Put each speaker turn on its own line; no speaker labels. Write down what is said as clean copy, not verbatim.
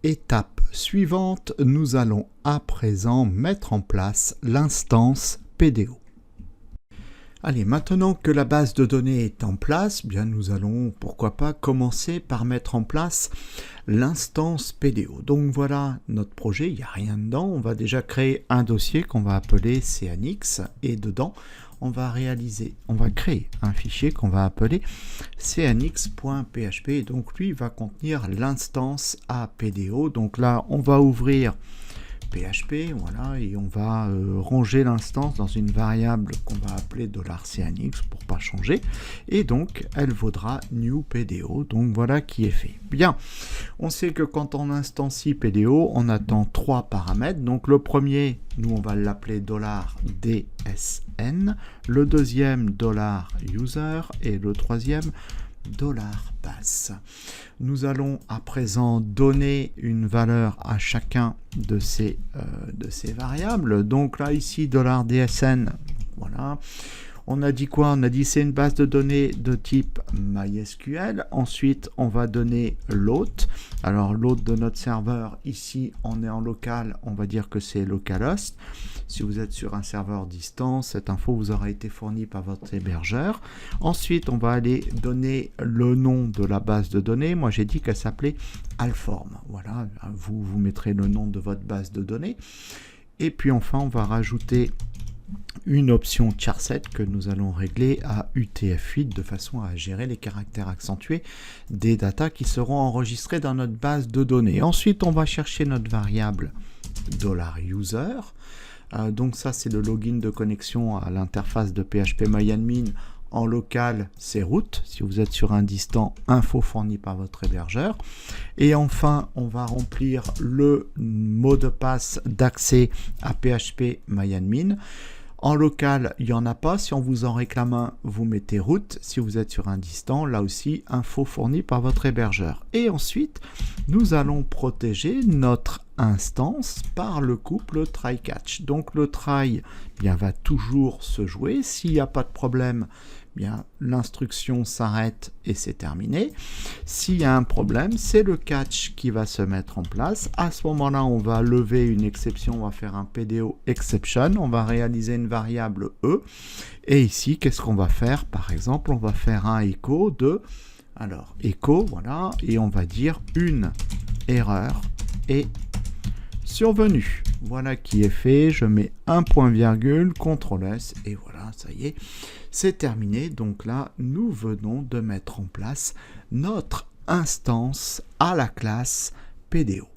Étape suivante, nous allons à présent mettre en place l'instance PDO. Allez, maintenant que la base de données est en place, bien nous allons, pourquoi pas, commencer par mettre en place l'instance PDO. Donc voilà notre projet, il n'y a rien dedans. On va déjà créer un dossier qu'on va appeler CNX et dedans, on va créer un fichier qu'on va appeler cnx.php. Et donc lui va contenir l'instance à PDO. Donc là, on va ouvrir PHP, voilà, et on va ranger l'instance dans une variable qu'on va appeler $cnx pour pas changer, et donc elle vaudra new PDO. Donc voilà qui est fait. Bien, on sait que quand on instancie PDO, on attend 3 paramètres. Donc le premier, nous on va l'appeler $dsn, le deuxième $user et le troisième $pass. Nous allons à présent donner une valeur à chacun de ces variables. Donc là ici $dsn, voilà. On a dit quoi? On a dit c'est une base de données de type MySQL. Ensuite, on va donner l'hôte. Alors, l'hôte de notre serveur, ici, on est en local. On va dire que c'est localhost. Si vous êtes sur un serveur distant, cette info vous aura été fournie par votre hébergeur. Ensuite, on va aller donner le nom de la base de données. Moi, j'ai dit qu'elle s'appelait Alform. Voilà, vous mettrez le nom de votre base de données. Et puis enfin, on va rajouter une option charset que nous allons régler à UTF-8 de façon à gérer les caractères accentués des datas qui seront enregistrés dans notre base de données. Ensuite, on va chercher notre variable $user. Donc ça, c'est le login de connexion à l'interface de PHPMyAdmin. En local, c'est root. Si vous êtes sur un distant, info fournie par votre hébergeur. Et enfin, on va remplir le mot de passe d'accès à PHPMyAdmin. En local, il n'y en a pas. Si on vous en réclame un, vous mettez root. Si vous êtes sur un distant, là aussi, info fournie par votre hébergeur. Et ensuite, nous allons protéger notre instance par le couple try-catch. Donc le try bien, va toujours se jouer. S'il n'y a pas de problème, bien l'instruction s'arrête et c'est terminé. S'il y a un problème, c'est le catch qui va se mettre en place. À ce moment-là, on va lever une exception, on va faire un PDO exception, on va réaliser une variable E. Et ici, qu'est-ce qu'on va faire? Par exemple, on va faire un écho de, alors écho, voilà, et on va dire une erreur est survenue. Voilà qui est fait, je mets un point virgule, CTRL S, et voilà, ça y est, c'est terminé. Donc là, nous venons de mettre en place notre instance à la classe PDO.